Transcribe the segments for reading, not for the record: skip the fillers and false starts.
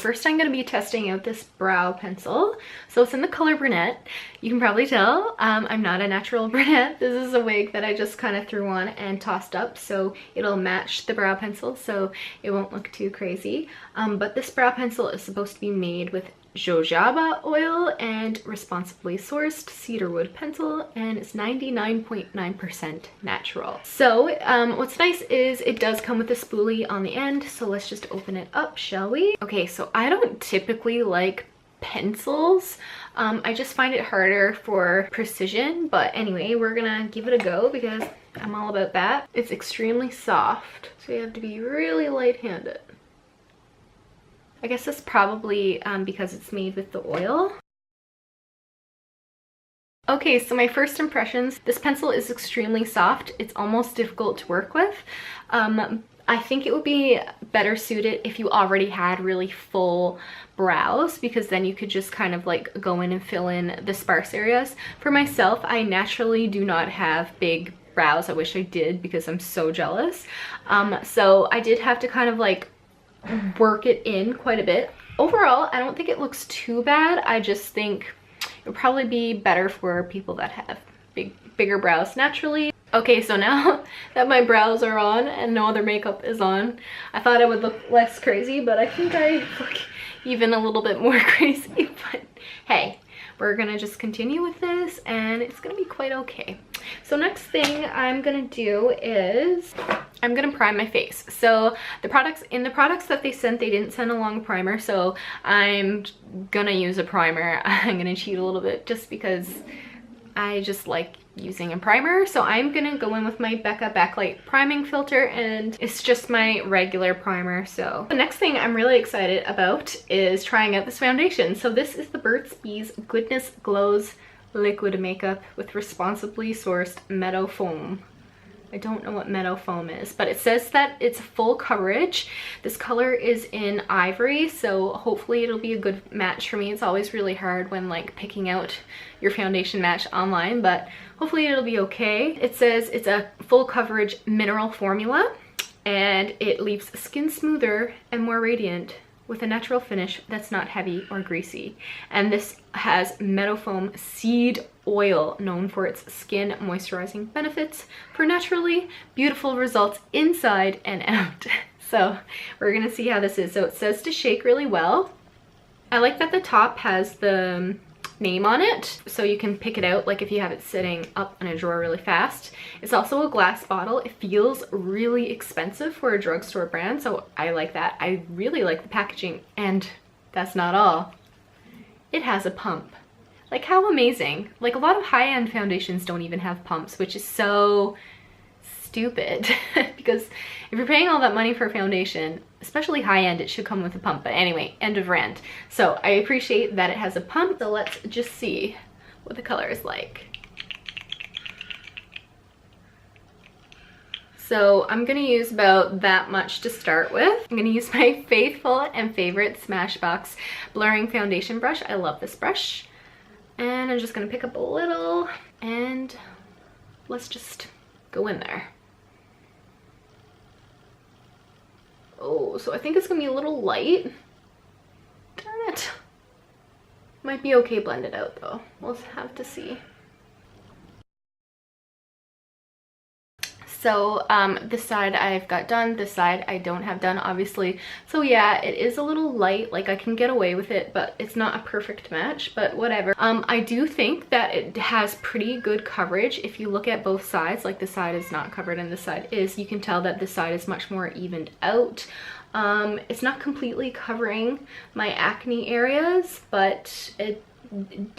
first I'm going to be testing out this brow pencil. So it's in the color Brunette. You can probably tell I'm not a natural brunette. This is a wig that I just kind of threw on and tossed up so it'll match the brow pencil so it won't look too crazy. But this brow pencil is supposed to be made with jojoba oil and responsibly sourced cedarwood pencil, and it's 99.9% natural. So what's nice is it does come with a spoolie on the end, so let's just open it up, shall we? Okay, so I don't typically like pencils. I just find it harder for precision, but anyway, we're gonna give it a go because I'm all about that. It's extremely soft, so you have to be really light-handed. I guess that's probably because it's made with the oil. Okay, so my first impressions, this pencil is extremely soft. It's almost difficult to work with. I think it would be better suited if you already had really full brows, because then you could just kind of like go in and fill in the sparse areas. For myself, I naturally do not have big brows. I wish I did because I'm so jealous. So I did have to kind of like work it in quite a bit. Overall, I don't think it looks too bad. I just think it would probably be better for people that have bigger brows naturally. Okay, so now that my brows are on and no other makeup is on, I thought I would look less crazy, but I think I look even a little bit more crazy. But hey, we're gonna just continue with this and it's gonna be quite okay. So next thing I'm gonna do is I'm gonna prime my face. So the products that they sent, they didn't send along a primer, so I'm gonna use a primer. I'm gonna cheat a little bit just because I just like using a primer. So I'm gonna go in with my Becca Backlight priming filter, and it's just my regular primer. So the next thing I'm really excited about is trying out this foundation. So this is the Burt's Bees Goodness Glows Liquid Makeup with responsibly sourced meadow foam. I don't know what meadow foam is, but it says that it's full coverage. This color is in ivory, so hopefully it'll be a good match for me. It's always really hard when like picking out your foundation match online, but hopefully it'll be okay. It says it's a full coverage mineral formula and it leaves skin smoother and more radiant with a natural finish that's not heavy or greasy. And this has meadow foam seed oil, known for its skin moisturizing benefits for naturally beautiful results inside and out. So we're gonna see how this is. So it says to shake really well. I like that the top has the name on it, so you can pick it out like if you have it sitting up in a drawer really fast. It's also a glass bottle. It feels really expensive for a drugstore brand, so I like that. I really like the packaging, and that's not all. It has a pump. Like, how amazing. Like, a lot of high-end foundations don't even have pumps, which is so stupid because if you're paying all that money for a foundation, especially high-end, it should come with a pump. But anyway, end of rant. So I appreciate that it has a pump. So let's just see what the color is like. So I'm gonna use about that much to start with. I'm gonna use my faithful and favorite Smashbox blurring foundation brush. I love this brush. And I'm just gonna pick up a little and let's just go in there. Oh, so I think it's gonna be a little light. Darn it. Might be okay blended out though. We'll have to see. So this side I've got done, this side I don't have done, obviously. So yeah, it is a little light, like I can get away with it, but it's not a perfect match, but whatever. I do think that it has pretty good coverage. If you look at both sides, like this side is not covered and this side is, you can tell that this side is much more evened out. It's not completely covering my acne areas, but it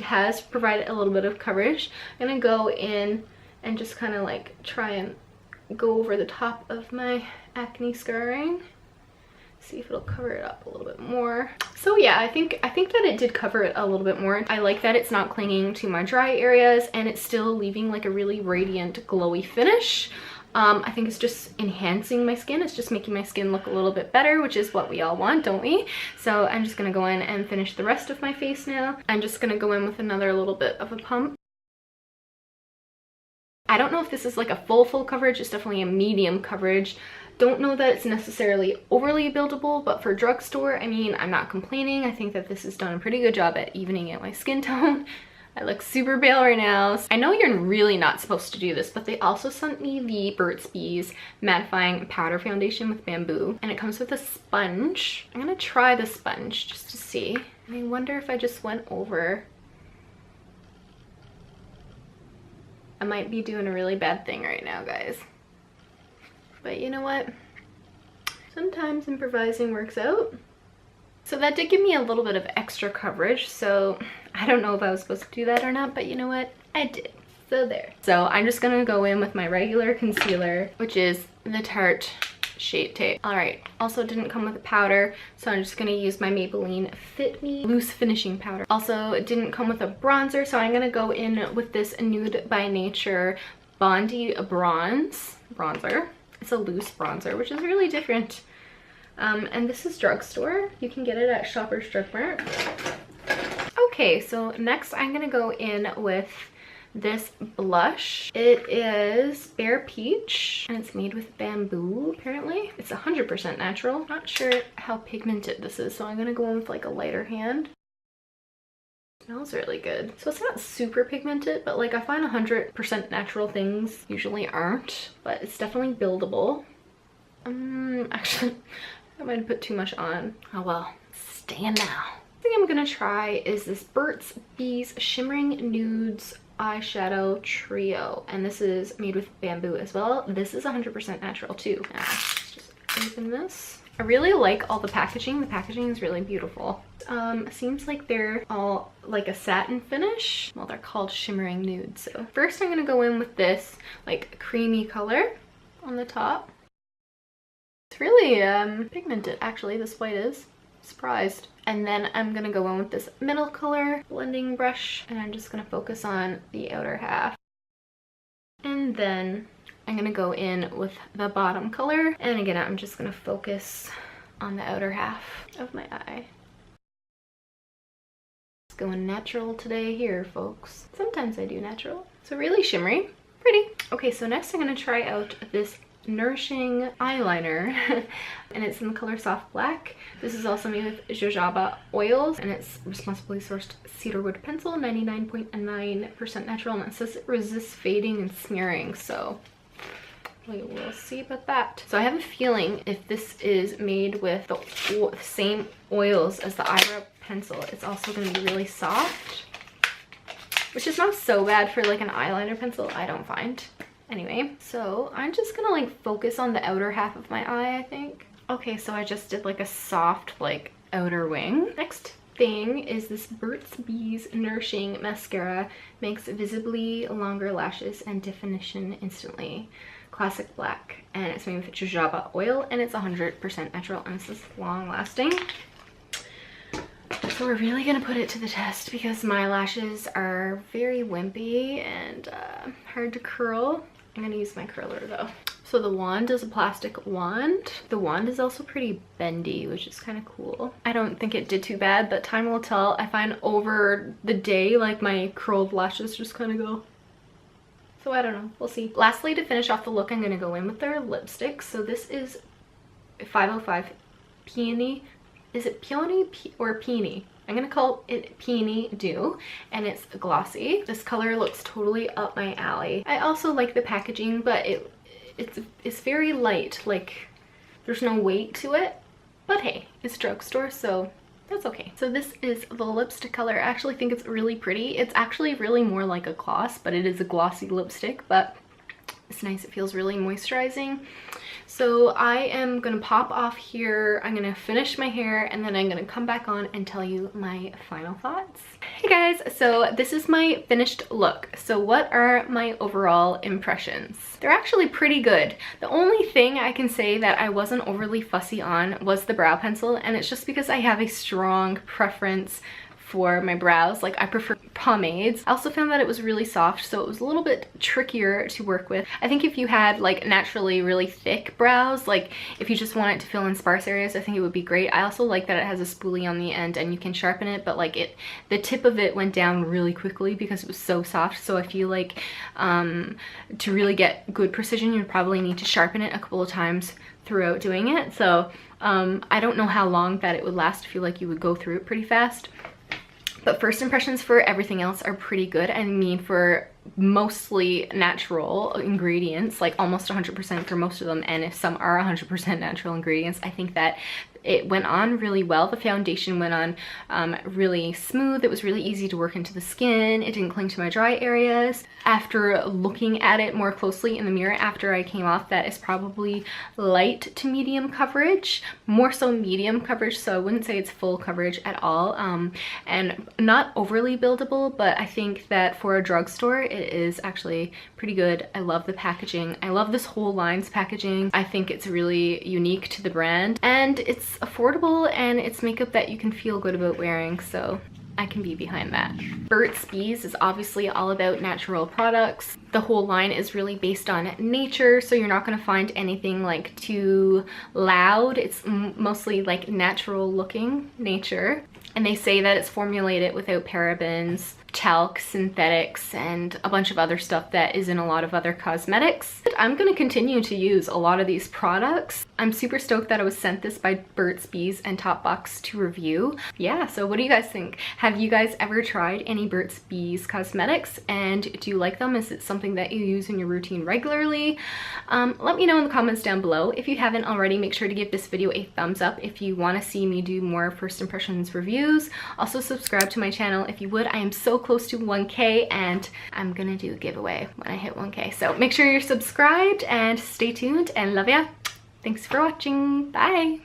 has provided a little bit of coverage. I'm gonna go in and just kind of like try and go over the top of my acne scarring, see if it'll cover it up a little bit more. So yeah, I think that it did cover it a little bit more. I like that it's not clinging to my dry areas and it's still leaving like a really radiant glowy finish. I think it's just enhancing my skin. It's just making my skin look a little bit better, which is what we all want, don't we? So I'm just gonna go in and finish the rest of my face now. I'm just gonna go in with another little bit of a pump. I don't know if this is like a full coverage. It's definitely a medium coverage. Don't know that it's necessarily overly buildable, but for drugstore, I mean, I'm not complaining. I think that this has done a pretty good job at evening out my skin tone. I look super pale right now. I know you're really not supposed to do this, but they also sent me the Burt's Bees Mattifying Powder Foundation with Bamboo, and it comes with a sponge. I'm gonna try the sponge just to see. I wonder if I just went over. I might be doing a really bad thing right now, guys. But you know what? Sometimes improvising works out. So that did give me a little bit of extra coverage, so I don't know if I was supposed to do that or not, but you know what? I did. So there. So I'm just gonna go in with my regular concealer, which is the Tarte Shape Tape. All right, also didn't come with a powder, so I'm just gonna use my Maybelline Fit Me Loose Finishing Powder. Also, it didn't come with a bronzer, so I'm gonna go in with this Nude by Nature Bondi bronzer. It's a loose bronzer, which is really different. And this is drugstore. You can get it at Shoppers Drug Mart. Okay, so next I'm gonna go in with this blush. It is Bare Peach, and it's made with bamboo, apparently. It's 100% natural. Not sure how pigmented this is, so I'm gonna go in with like a lighter hand. It smells really good. So it's not super pigmented, but like I find 100% natural things usually aren't, but it's definitely buildable. Actually, I might have put too much on. Oh well, stand now. The thing I'm gonna try is this Burt's Bees Shimmering Nudes Eyeshadow Trio, and this is made with bamboo as well. This is 100% natural too. Let's just open this. I really like all the packaging. The packaging is really beautiful. Seems like they're all like a satin finish. Well, they're called Shimmering Nudes. So first I'm gonna go in with this like creamy color on the top. It's really pigmented, actually, this white is. Surprised. And then I'm gonna go in with this middle color blending brush, and I'm just gonna focus on the outer half. And then I'm gonna go in with the bottom color, and again I'm just gonna focus on the outer half of my eye. It's going natural today here, folks. Sometimes I do natural. So really shimmery, pretty. Okay, so next I'm gonna try out this Nourishing eyeliner, and it's in the color Soft Black. This is also made with jojoba oils, and it's responsibly sourced cedarwood pencil, 99.9% natural, and it says it resists fading and smearing, so we will see about that. So I have a feeling if this is made with the same oils as the eyebrow pencil, it's also going to be really soft, which is not so bad for like an eyeliner pencil, I don't find. Anyway, so I'm just gonna like focus on the outer half of my eye, I think. Okay, so I just did like a soft like outer wing. Next thing is this Burt's Bees Nourishing Mascara. Makes visibly longer lashes and definition instantly. Classic black, and it's made with jojoba oil, and it's 100% natural, and this is long lasting. So we're really gonna put it to the test because my lashes are very wimpy and hard to curl. I'm gonna use my curler though. So the wand is a plastic wand. The wand is also pretty bendy, which is kind of cool. I don't think it did too bad, but time will tell. I find over the day, like my curled lashes just kind of go. So I don't know, we'll see. Lastly, to finish off the look, I'm gonna go in with their lipstick. So this is 505 Peony. Is it Peony or Peony? I'm gonna call it Peony Dew, and it's glossy. This color looks totally up my alley. I also like the packaging, but it's very light. Like there's no weight to it, but hey, it's drugstore, so that's okay. So this is the lipstick color. I actually think it's really pretty. It's actually really more like a gloss, but it is a glossy lipstick, but it's nice. It feels really moisturizing. So I am gonna pop off here. I'm gonna finish my hair, and then I'm gonna come back on and tell you my final thoughts. Hey guys, so this is my finished look. So what are my overall impressions? They're actually pretty good. The only thing I can say that I wasn't overly fussy on was the brow pencil, and it's just because I have a strong preference for my brows. Like, I prefer pomades. I also found that it was really soft, so it was a little bit trickier to work with. I think if you had like naturally really thick brows, like if you just want it to fill in sparse areas, I think it would be great. I also like that it has a spoolie on the end and you can sharpen it, but like the tip of it went down really quickly because it was so soft. So I feel like to really get good precision, you'd probably need to sharpen it a couple of times throughout doing it. So I don't know how long that it would last. I feel like you would go through it pretty fast. But first impressions for everything else are pretty good. I mean, for mostly natural ingredients, like almost 100% for most of them, and if some are 100% natural ingredients, I think that it went on really well. The foundation went on really smooth. It was really easy to work into the skin. It didn't cling to my dry areas. After looking at it more closely in the mirror after I came off, that is probably light to medium coverage, more so medium coverage, so I wouldn't say it's full coverage at all, and not overly buildable, but I think that for a drugstore it is actually pretty good. I love the packaging. I love this whole line's packaging. I think it's really unique to the brand, and it's affordable, and it's makeup that you can feel good about wearing, so I can be behind that. Burt's Bees is obviously all about natural products. The whole line is really based on nature, so you're not going to find anything like too loud. It's mostly like natural looking nature. And they say that it's formulated without parabens, talc, synthetics, and a bunch of other stuff that is in a lot of other cosmetics. I'm going to continue to use a lot of these products. I'm super stoked that I was sent this by Burt's Bees and Topbox to review. Yeah, so what do you guys think? Have you guys ever tried any Burt's Bees cosmetics, and do you like them? Is it something that you use in your routine regularly? Let me know in the comments down below. If you haven't already, make sure to give this video a thumbs up if you want to see me do more first impressions reviews. Also subscribe to my channel if you would. I am so close to 1K, and I'm gonna do a giveaway when I hit 1K. So make sure you're subscribed and stay tuned, and love ya. Thanks for watching. Bye.